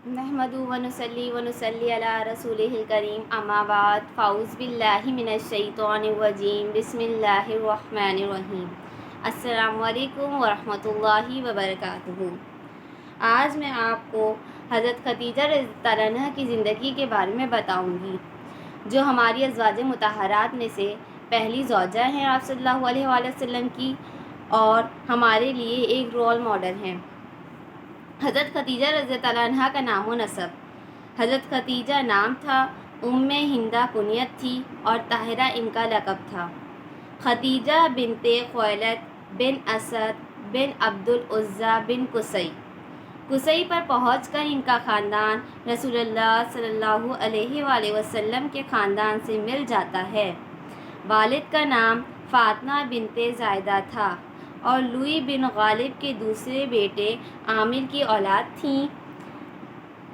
نحمدہ ونصلی علی رسولہ الکریم اما بعد فاعوذ باللہ من الشیطان الرجیم بسم اللہ الرحمن الرحیم السلام علیکم ورحمۃ اللہ وبرکاتہ۔ آج میں آپ کو حضرت خدیجہ رضی اللہ عنہا کی زندگی کے بارے میں بتاؤں گی، جو ہماری ازواج مطہرات میں سے پہلی زوجہ ہیں آپ صلی اللہ علیہ وآلہ وسلم کی، اور ہمارے لیے ایک رول ماڈل ہیں۔ حضرت خدیجہ رضی اللہ عنہا کا نام و نسب: حضرت خدیجہ نام تھا، ہندہ کنیت تھی، اور طاہرہ ان کا لقب تھا۔ خدیجہ بنت خویلد بن اسد بن عبد العزیٰ بن قصی پر پہنچ کر ان کا خاندان رسول اللہ صلی اللہ علیہ وآلہ وسلم کے خاندان سے مل جاتا ہے۔ والد کا نام فاطمہ بنت زائدہ تھا اور لوئی بن غالب کے دوسرے بیٹے عامر کی اولاد تھیں۔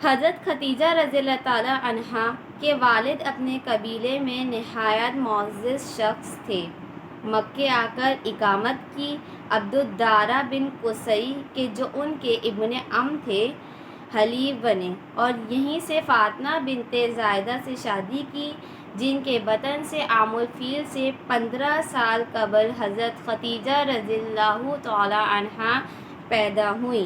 حضرت خدیجہ رضی اللہ تعالی عنہا کے والد اپنے قبیلے میں نہایت معزز شخص تھے۔ مکے آ کر اقامت کی۔ عبدالدارہ بن قصی کے جو ان کے ابن عم تھے حلیف بنے، اور یہیں سے فاطمہ بنت زائدہ سے شادی کی، جن کے بطن سے عام الفیل سے 15 سال قبل حضرت خدیجہ رضی اللہ تعالی عنہا پیدا ہوئیں۔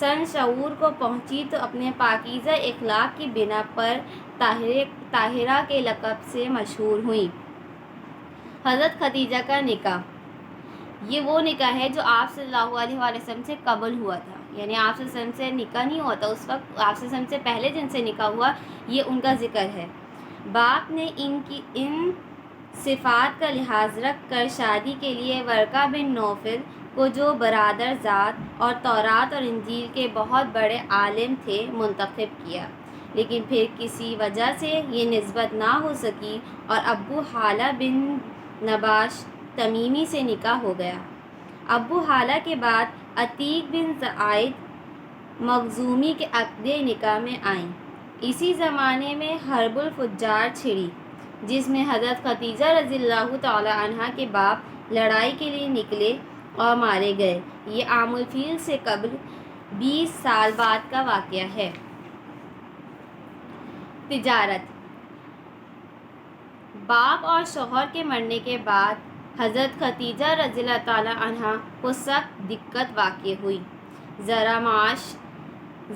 سن شعور کو پہنچی تو اپنے پاکیزہ اخلاق کی بنا پر طاہرہ کے لقب سے مشہور ہوئیں۔ حضرت خدیجہ کا نکاح: یہ وہ نکاح ہے جو آپ صلی اللہ علیہ وآلہ وسلم سے قبل ہوا تھا، یعنی آپ صلی اللہ علیہ وسلم سے نکاح نہیں ہوا تھا اس وقت، آپ صلی اللہ علیہ وسلم سے پہلے جن سے نکاح ہوا یہ ان کا ذکر ہے۔ باپ نے ان صفات کا لحاظ رکھ کر شادی کے لیے ورقہ بن نوفل کو، جو برادر ذات اور تورات اور انجیل کے بہت بڑے عالم تھے، منتخب کیا، لیکن پھر کسی وجہ سے یہ نسبت نہ ہو سکی اور ابو حالہ بن نباش تمیمی سے نکاح ہو گیا۔ ابو حالہ کے بعد عتیق بن زائد مخزومی کے عقد نکاح میں آئیں۔ اسی زمانے میں حرب الفجار چھڑی، جس میں حضرت خدیجہ رضی اللہ تعالی عنہا کے باپ لڑائی کے لیے نکلے اور مارے گئے۔ یہ عام الفیل سے قبل 20 سال بعد کا واقعہ ہے۔ تجارت: باپ اور شوہر کے مرنے کے بعد حضرت خدیجہ رضی اللہ تعالی عنہا کو سخت دقت واقع ہوئی۔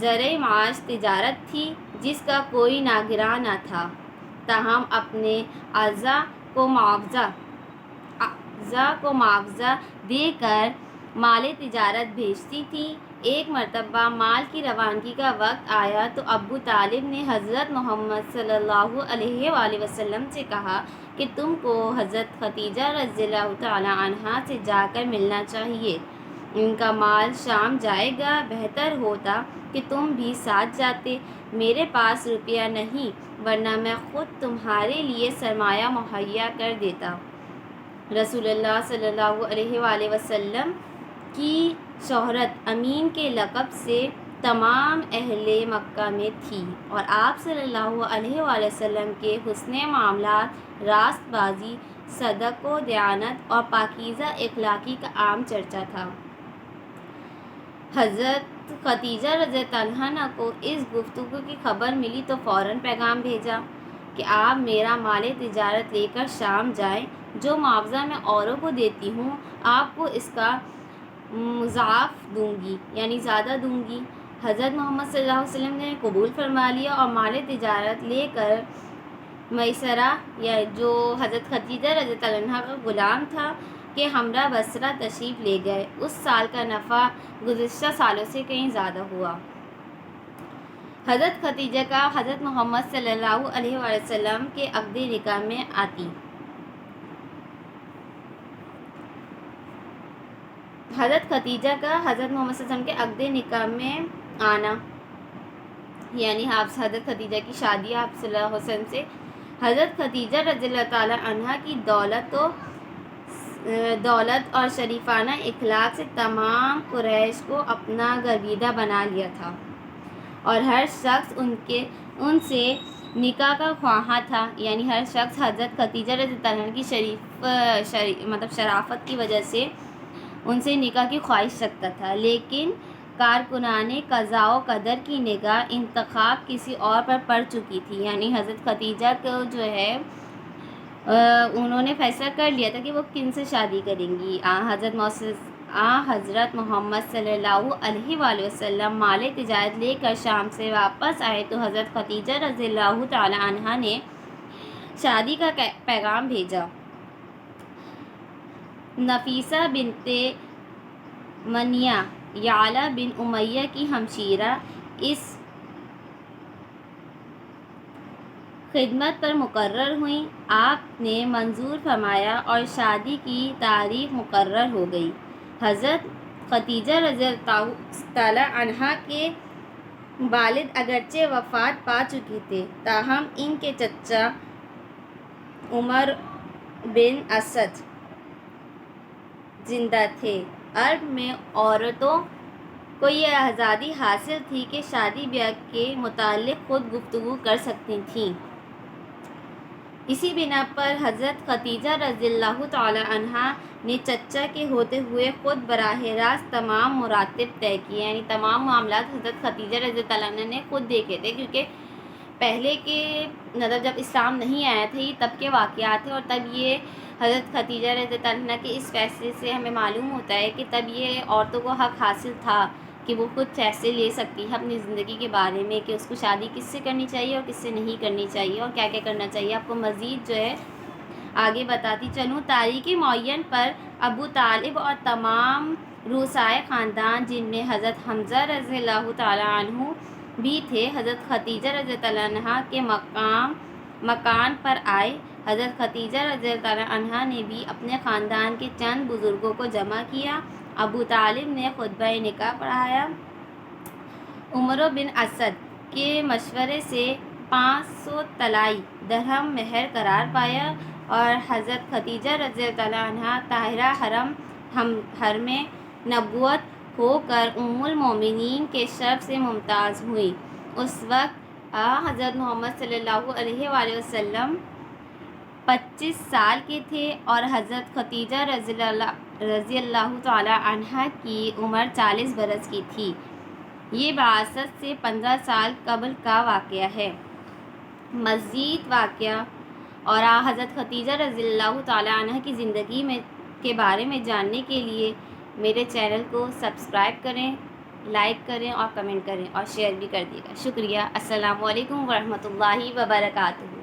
ذرائع معاش تجارت تھی، جس کا کوئی ناگراں نہ تھا، تاہم اپنے اعضاء کو معاوضہ دے کر مال تجارت بھیجتی تھی۔ ایک مرتبہ مال کی روانگی کا وقت آیا تو ابو طالب نے حضرت محمد صلی اللہ علیہ وآلہ وسلم سے کہا کہ تم کو حضرت خدیجہ رضی اللہ تعالی عنہا سے جا کر ملنا چاہیے، ان کا مال شام جائے گا، بہتر ہوتا کہ تم بھی ساتھ جاتے۔ میرے پاس روپیہ نہیں، ورنہ میں خود تمہارے لیے سرمایہ مہیا کر دیتا۔ رسول اللہ صلی اللہ علیہ وآلہ وسلم کی شہرت امین کے لقب سے تمام اہل مکہ میں تھی، اور آپ صلی اللہ علیہ وآلہ وسلم کے حسن معاملات، راست بازی، صدق و دیانت اور پاکیزہ اخلاقی کا عام چرچا تھا۔ حضرت خدیجہ رضی اللہ عنہا کو اس گفتگو کی خبر ملی تو فوراً پیغام بھیجا کہ آپ میرا مال تجارت لے کر شام جائیں، جو معاوضہ میں اوروں کو دیتی ہوں آپ کو اس کا مضاعف دوں گی، یعنی زیادہ دوں گی۔ حضرت محمد صلی اللہ علیہ وسلم نے قبول فرما لیا اور مال تجارت لے کر میسرہ، یا جو حضرت خدیجہ رضی اللہ عنہا کا غلام تھا، کہ ہمراہ بصرہ تشریف لے گئے۔ اس سال کا نفع گزشتہ سالوں سے کہیں زیادہ ہوا۔ حضرت خدیجہ کا حضرت محمد صلی اللہ علیہ وآلہ وسلم کے عقد نکاح میں آتی۔ حضرت خدیجہ کا حضرت محمد صلی اللہ علیہ وسلم کے عقد نکاح میں آنا، یعنی حضرت خدیجہ کی شادی آپ صلی اللہ علیہ وسلم سے۔ حضرت خدیجہ رضی اللہ تعالی عنہا کی دولت اور شریفانہ اخلاق سے تمام قریش کو اپنا گرویدہ بنا لیا تھا، اور ہر شخص ان سے نکاح کا خواہاں تھا، یعنی ہر شخص حضرت خدیجہ رضی اللہ عنہا کی شرافت کی وجہ سے ان سے نکاح کی خواہش رکھتا تھا، لیکن کارکنان قضاء و قدر کی نگاہ انتخاب کسی اور پر پڑ چکی تھی، یعنی حضرت خدیجہ کو جو ہے انہوں نے فیصلہ کر لیا تھا کہ وہ کن سے شادی کریں گی۔ حضرت محمد صلی اللہ علیہ وآلہ وسلم مال تجارت لے کر شام سے واپس آئے تو حضرت خدیجہ رضی اللہ تعالی عنہا نے شادی کا پیغام بھیجا۔ نفیسہ بنت منیہ یعلا بن امیہ کی ہمشیرہ اس خدمت پر مقرر ہوئیں۔ آپ نے منظور فرمایا اور شادی کی تاریخ مقرر ہو گئی۔ حضرت خدیجہ رضی اللہ تعالی عنہا کے والد اگرچہ وفات پا چکے تھے، تاہم ان کے چچا عمر بن اسد زندہ تھے۔ عرب میں عورتوں کو یہ آزادی حاصل تھی کہ شادی بیاہ کے متعلق خود گفتگو کر سکتی تھیں۔ اسی بنا پر حضرت خدیجہ رضی اللہ تعالی عنہا نے چچا کے ہوتے ہوئے خود براہ راست تمام مراتب طے کیے، یعنی تمام معاملات حضرت خدیجہ رضی اللہ عنہ نے خود دیکھے تھے، کیونکہ پہلے کے جب اسلام نہیں آیا تھا یہ تب کے واقعات ہیں، اور تب یہ حضرت خدیجہ رضی اللہ عنہ کے اس فیصلے سے ہمیں معلوم ہوتا ہے کہ تب یہ عورتوں کو حق حاصل تھا کہ وہ خود فیصلے لے سکتی ہے اپنی زندگی کے بارے میں، کہ اس کو شادی کس سے کرنی چاہیے اور کس سے نہیں کرنی چاہیے اور کیا کیا کرنا چاہیے۔ آپ کو مزید جو ہے آگے بتاتی چلوں۔ تاریخ معین پر ابو طالب اور تمام رؤسائے خاندان، جن میں حضرت حمزہ رضی اللہ تعالیٰ عنہ بھی تھے، حضرت خدیجہ رضی اللہ عنہا کے مکان پر آئے۔ حضرت خدیجہ رضی اللہ عنہا نے بھی اپنے خاندان کے چند بزرگوں کو جمع کیا۔ ابو طالب نے خطبہ نکاح پڑھایا۔ عمر بن اسد کے مشورے سے 500 طلائی درہم مہر قرار پایا اور حضرت خدیجہ رضی اللہ عنہا طاہرہ حرم نبوت ہو کر ام المومنین کے شرف سے ممتاز ہوئی۔ اس وقت حضرت محمد صلی اللہ علیہ وآلہ وسلم 25 سال کے تھے اور حضرت خدیجہ رضی اللہ تعالی عنہا کی عمر 40 برس کی تھی۔ یہ بعثت سے 15 سال قبل کا واقعہ ہے۔ مزید واقعہ اور حضرت خدیجہ رضی اللہ تعالی عنہ کی زندگی کے بارے میں جاننے کے لیے میرے چینل کو سبسکرائب کریں، لائک کریں اور کمنٹ کریں اور شیئر بھی کر دیجیے گا۔ شکریہ۔ السلام علیکم ورحمۃ اللہ وبرکاتہ۔